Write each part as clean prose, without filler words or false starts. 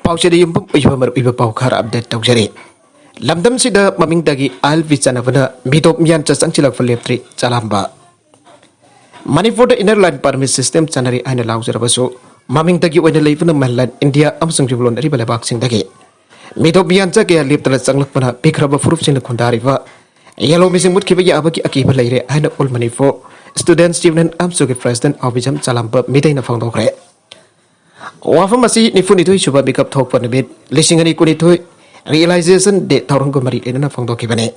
Pauchari yumpum uyumar uyba paukar update taujari. Lamdam sida maming dagi alvi chanavana midop mian chasang chilak faleptri chalamba. Manipur the inner line permit system chanari aina lauzarabasu maming dagi oina leivana mainland India amsung riblon ribalabak sing dagi. Midop mian chakya liptala changlakpana bikraba furup sing khundariwa. Yellow missing mut kiba abaki akiba leire aina ul manipur student student amsugi president obijam chalamba midaina fangdokre. Wafam masih nifuni tu coba backup talk pada bed lisingani kuni tu realization de tahun kemarin ini na fang doki bane.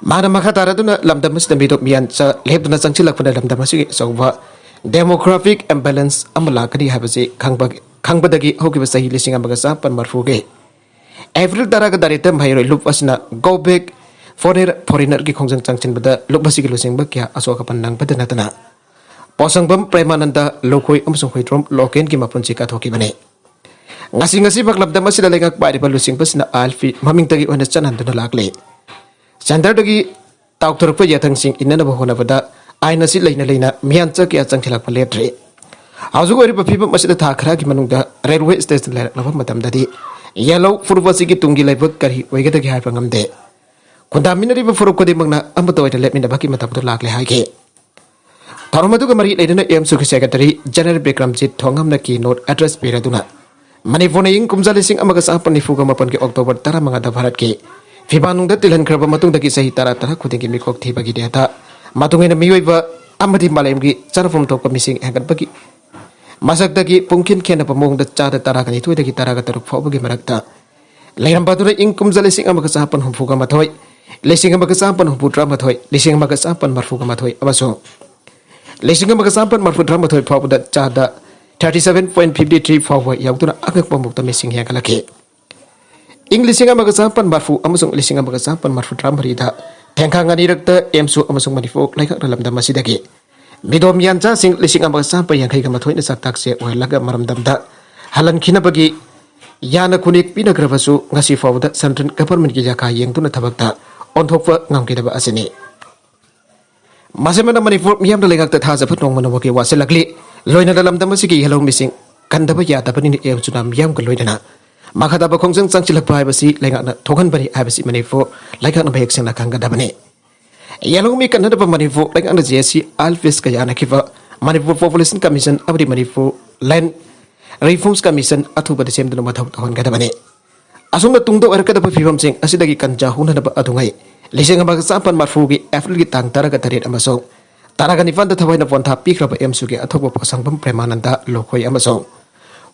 Mana maka tara tu na lamda masih demi tu mian sa lep tu na sangcilak pada lamda masih soba demographic imbalance amala kani habisi kang badagi hoki basahi lising amagasa pan marfuge. April tara ka dari tem hayro lup asna go back foreigner ki kongjang changchin bada lup basi ki lusing bakya aswa kapan nang bada natana. Posangbam Premananda lokoi amsung hoitrom loken ki mapun chika thoki bane ngasi bak labda masila lengak bari balusing pasna alfi maming tagi onas chanan duna lakle chandar dagi tauktor pe yathang sing inna ba hona bada aina si leina mian cha ki achang thilak paletre hazu gori papi ba masida tha khara ki manungda railway station la laba matam dadi yellow furwasi ki tungi laibak kari oigada ki haipa ngamde kundaminari ba furuk ko de mangna ambato ita lepmina baki matam to lakle haike Tarumatu kemari leidana AMSU Secretary General Bikramjit Thongam na keynote address peraduna. Manipur na ing kumjalising amagas apan ni fuga mapan ke Oktober tara mangada Bharat ke. Fibanung da tilan kraba matung dagi sahi tara kuting ki mikok thi bagi data. Matungin na miyoiba amadi malayam ki charfum tok mising hagat bagi. Masak dagi pungkin kena pamong da chada tara kan itu dagi tara ka taruk fo bagi marakta. Leiram batura ing kumjalising amagas apan hum fuga mathoy. Lesing amagas apan hum putra mathoy. Lesing amagas apan marfuga mathoy abaso. Lesing magasampan marfu drama thoi phaw da chada 37.53 phaw yautuna agak pamukta missing ya kalake English magasampan marfu amusung lesing magasampan marfu drama rida thengkhang ani rakta emsu amusung manifu laika dalam da masidagi midom yancha sing lesing magasampan yang kai ga mathoi na saktak se oilaga maramdam da halan khina bagi yana kunik pinagrabasu ngasi phaw da central government ki jaka yengtuna thabakta onthokwa ngamkidaba asini Masih mana Manipur miam da lengak ta japhat nong mana wake waselakli loina dalam dam sigi hello missing kandaba ya ta pani em chuna miam ka loina makha da ba khongjang changchilak bai basi lengak na thogan bari ai basi Manipur lengak na bayek sena kanga da bane yellow mi kan da Manipur lengak na JC alfis ka yana kiba Manipur Population Commission abri Manipur Land Reforms Commission athu ba de sem da ma thau thon ga da bane asung na tungdo erka da phibam sing asidagi kanja huna da athungai Lising magasampan marfugi April ki tang taraga tarit amasong taraga nifan da thawai na ponta pikraba emsugi athokba pasangbam Premananda lokoi amasong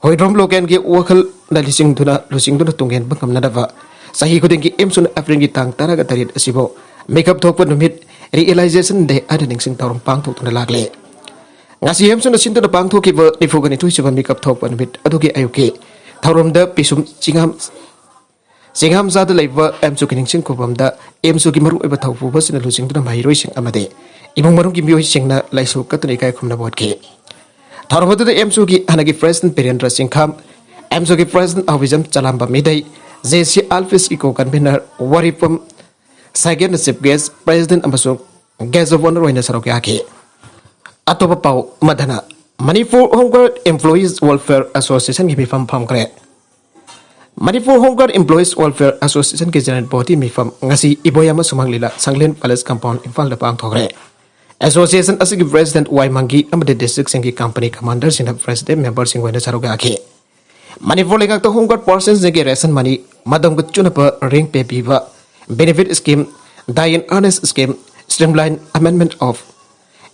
hoidrom loken ki wakal na lising duna tungen bangam nadava sahi kuding ki emsun April ki tang taraga tarit asibo makeup thokpa numit realization de adaning sing tawrong pang thok tuna lagle ngasi emsun sintu da pang thoki ba nifugani tuisiba makeup thokpa numit adugi ayuki tawrom da pisum Singham zada leiba emsu kining sing kubam da emsu ki maru eba thawpu basina lusing duna mairoi sing amade ibung marum ki mioi sing na laisu katuni kai khumna bot ke tharomatu da emsu ki hanagi president Birendra Singh Kham emsu ki president Avijam Chalamba Midai JC Alfis Eco convener Waripam Sagen Sip Guest president amasu guest of honor oina sarok yake atopa pau madana Manipur Homeguard Employees Welfare Association ki bifam kre Manipur Homeguard Employees Welfare Association ke general body mifam ngasi iboyama sumanglila Sanglen Palace Compound Imphal da pang thogre Association asigi president Waimangi amade district singi company commander sina president member sing wena saroga ke Manipur lengak to Homeguard persons nge ration money madam gutchuna pa ring pay biwa benefit scheme Dian earnest scheme streamline amendment of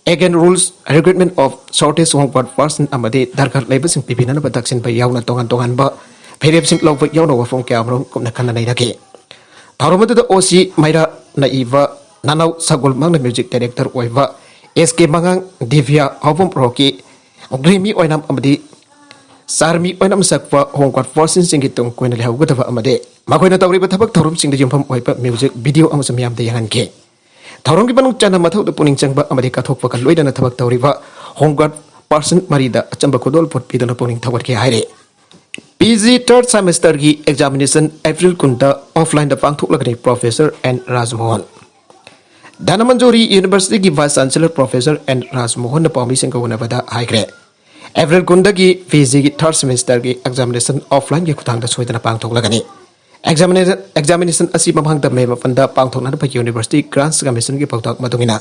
again rules recruitment of shortest Homeguard person amade darkar labor sing pipina na badaksin pa yauna tongan ba Philip sing law yaw no from camera kum na kana naina ke tharomatu da osi maira na iwa nanau sagol mang na music director oiwa SK mangang Divya album roki Grammy oinam amadi sarmi oinam sakwa Homeguard forces sing gitung koina le hawga dawa amade makoina tawri ba thabak thorum sing da jumpham oipa music video am samyam da yangan ke thorom ki banung chana mathau da puning changba amade ka thokpa kan loida na thabak tawri ba Homeguard person marida achamba kodol pot pidana puning thawat ke haire PG third semester की examination April kunta offline da pangthok lagni Professor N Rajmohan Dhanamanjori University की Vice Chancellor Professor N Rajmohan na pami sing ko na bada haikre April kundagi PG ki third semester ki examination offline ki khutang da soidana pangthoklagani. Examination asi mamang da mema panda pangthokna ba University Grants Commission ki pangthok matungina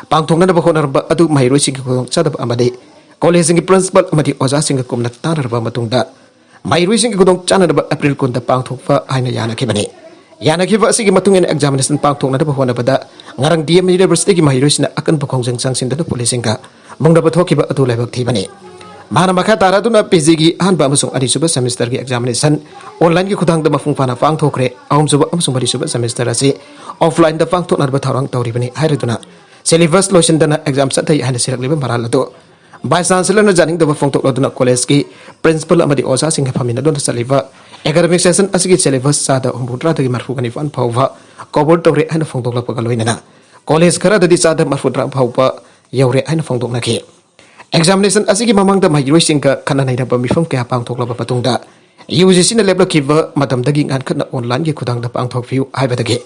pangthokna ba khonar ba adu mahiru sing ki khutang chadab amade college ki principal amadi oja sing ki kumna tanar ba matungda mahiru sing ki khutang chanar ba April kunda pangthokfa haina yana ki bani yana ki ba asi ki matungin examination pangthokna ba khona bada ngarang DM University ki mahiru sing akan ba khongjang sang sin da police ka mongda ba thoki ba adu laibak thi bani Mana makha tara tu na PG ki hanba amasung adi suba semester ki examination online ki khudang da mafung fana fang thokre ahum suba amasung bari suba semester asi offline da fang thokna ba tharang tawri bani hairaduna syllabus lotion da na exam sathai hana sirak leba maral do vice chancellor na janing da ba fang thokla duna college ki principal amadi osa singha famina don saliva academic session asi ki syllabus sa da umbutra da ki marfu kani fan phawwa cover tawre hana fang thokla pa galoi na college khara da di sa da marfu tra phawpa yaure hana fang thokna ki Examination asigi mamang da mahiroi singka kana naida ba mifam kya pang thokla ba patungda UGC na lebla kiwa matam dagi ngan khana online gi khudang da pang thok view haiba dagi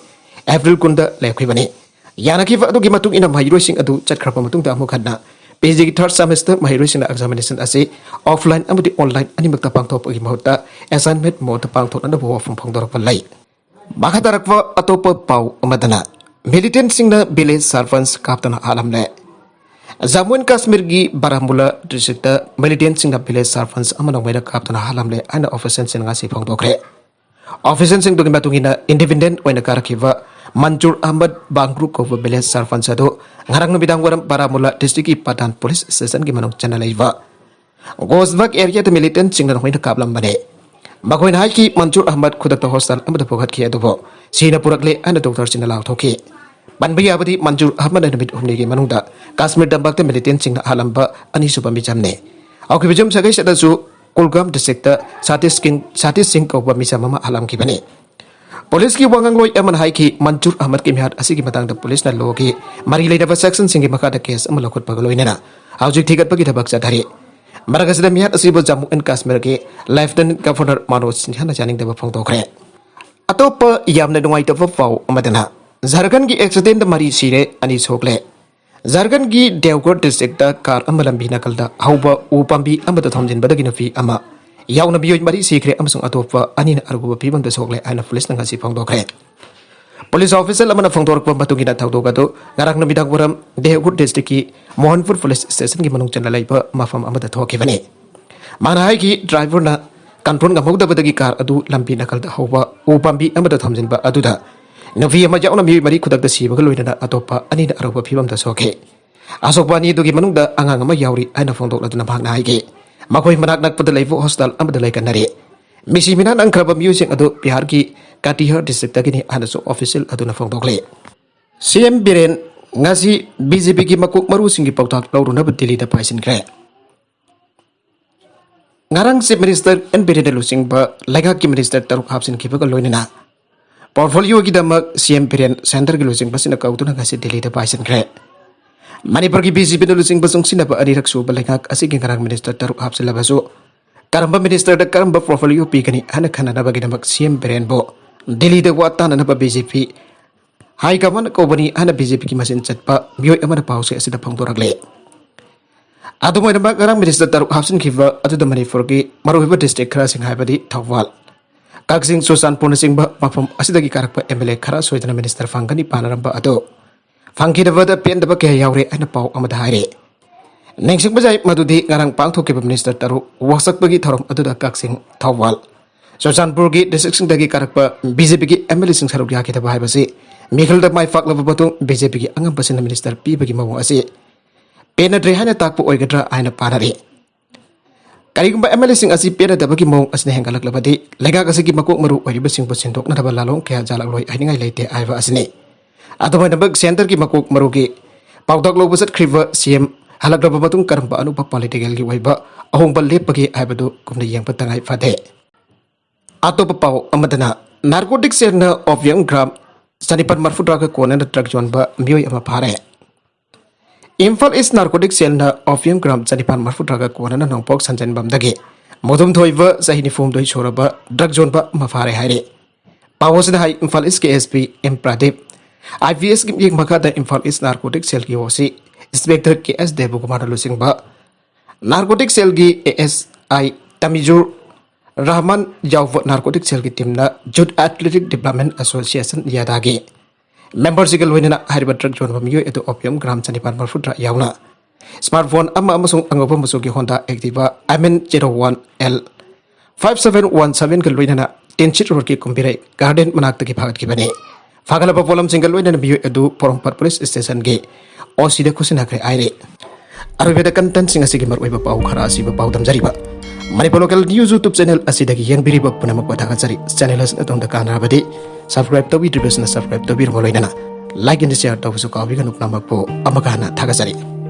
April kunda lekhui bani yana kiwa adu gi matung ina mahiroi sing adu chatkhra matung da amu khadna PG gi third semester mahiroi sing na examination ase offline amudi online animak da pang thok gi mahutta assignment mo da pang thok na bo from phang dorok lai bakha tarakwa atopa pau amadana militant sing na village servants kaptana alamle Jammu and Kashmir gi Baramulla district militant sing village servants amana waida kaptana halamle ana official sing ngasi phongdokre official sing dogi matungina independent waina karakhiwa Manjur Ahmad Bangru ko village servants ado ngarang no bidang waram Baramulla district ki Patan police station gi manong chanalaiwa Gosbak area the militant sing na waina kaplam bane makoin hai ki Manjur Ahmad khudak hostel amada pokhat ki adobo sina purakle ana doctor chinala thoki Banbiyabadi Manjur Ahmad Namit Umnigi Manunda, Kashmir Dambak militant sing Halamba, Anisuba Mijamne. Okibijum Sagai Sadazu, Kulgam district, Satis Singh over Misamama Alam Kibane. Police ki Wangang Loy Eman Haiki, Manjur Ahmad Kimhat, Asiki Matang the police na Logi, Marilada Saxon singing Makata case, Amalakut Pagaloina. How's it ticket Pagita Baksatari? Maragasdamiat Asibo Jammu and Kashmir, Lieutenant Governor Manos Hana Janing the Pongtokre. Atopa Yamna White of a Fow, Madana. Jharkhand ki accident mari sire ani sokle Jharkhand ki Devgarh district da car amalambi nakalda hauba upambi amada thomjin badagi nafi ama yauna biyo mari sikre amasung atopa ani na arguba pibam da sokle ana police na ngasi phongdokre police officer amana phongdorkwa matungina thawdoga do ngarak na bidang waram Devgarh district ki Mohanpur police station ki manung chanla laiba mafam amada thokibane mana hai ki driver na control ngamogda badagi car adu lambi nakalda hauba upambi amada thomjin ba aduda Navi ama jauna mi mari kudak da siba galoina atopa ani da aroba phibam da soke asokpa ni dugi manung da angang ama yauri aina phongdok laduna bhagna haige makoi manak nak pada laivu hostel amada lai kanari misi minan ang kraba music adu Bihar ki Katihar district gini ana so official aduna phongdok le CM Biren ngasi BJP ki makuk maru singi pautak lauruna bedili da paisin kre ngarang chief minister and Biren lusing ba laga ki minister taruk hapsin ki ba loina Portfolio ki damak CM Biren center ki losing pasina kautuna kasi Delhi da paisin kre Manipur ki BJP da losing basung sinaba anirak su balengak asik ngarang minister taruk hapsin labaso karamba minister da karamba portfolio pi kani hana khana na bagi damak CM Biren bo Delhi da wata na ba BJP hai kaman ko bani hana BJP ki masin chatpa mioi amana pause asida phangdoragle adu moi damak ngarang minister taruk hapsin khiwa adu da Manipur ki maruhiba district khara sing haibadi Thawal Kagsing Susan Punasing ba mafam asidagi karakpa MLA khara soidana minister fangani panaramba ado fangki da pen da ke yaure ana pau amada haire nengsing bajai madudi ngarang pangthoke minister taru wasak bagi thorom adu da Kagsing Thawal Susan Purgi district dagi karakpa BJP ki MLA sing saruk yakita ba haibasi mikhal da mai fak laba batung BJP ki angam pasina minister pi bagi mawu ase pena dre hana takpu oigadra aina panari Karigumba MLA sing asi pera dabagi mong asne hengalak labadi lega kasigi makuk maru oiriba sing posindok na dabal lalong kaya jalak loi ainingai leite aiwa asne adomai dabag center ki makuk maru ki paudak lo busat khriva CM halak daba batung karamba anu pa political ki waiba ahong bal lepagi aibadu kumna yang patangai fade ato pau amadana narcotics serna opium gram sanipan marfudra ka kona na drug jonba mioi ama phare Imphal is narcotic cell na opium gram sanipan marfudra ka kona na nongpok sanjan bamdagi modum thoiba sahini form doi choraba drug zone ba mafare haire pawosna hai Imphal is KSP M Pradip IVS kim makha da Imphal is narcotic cell ki osi inspector KS Debukumar lusing ba narcotic cell की ASI Tamizur Rahman याव narcotic cell की team ना जुट athletic development association यादागी member सिगल होइना हारिबा truck जोन बमियो एदो ओपियम ग्राम 450 यावना स्मार्टफोन अंगोब मसुकी होंडा एक्टिवा IMN01L 5717 के लोइना टेंशिट रोड की कुंबिरे गार्डन मनाक की भागत की बने फागलबा पोलम सिंगल लोइना बियो एदु पोरमपर पुलिस स्टेशन के ओसी दे खुसिनाखरे आइरे अरबेदा कंटेंट सिंग असिगी मरओइबा पाउ खरा असिबा पाउ दमजरिबा Manipur local news YouTube channel असिदगी यंगबिरिबा पुनमक पथागजरी चैनल अस नतोंदा कानाबदि सब्सक्राइब तोबि सब्सक्राइब तोबि रोलोइना लाइक एंड शेयर तोबसु काबिगनु नमकपो अमगाना थागजरी।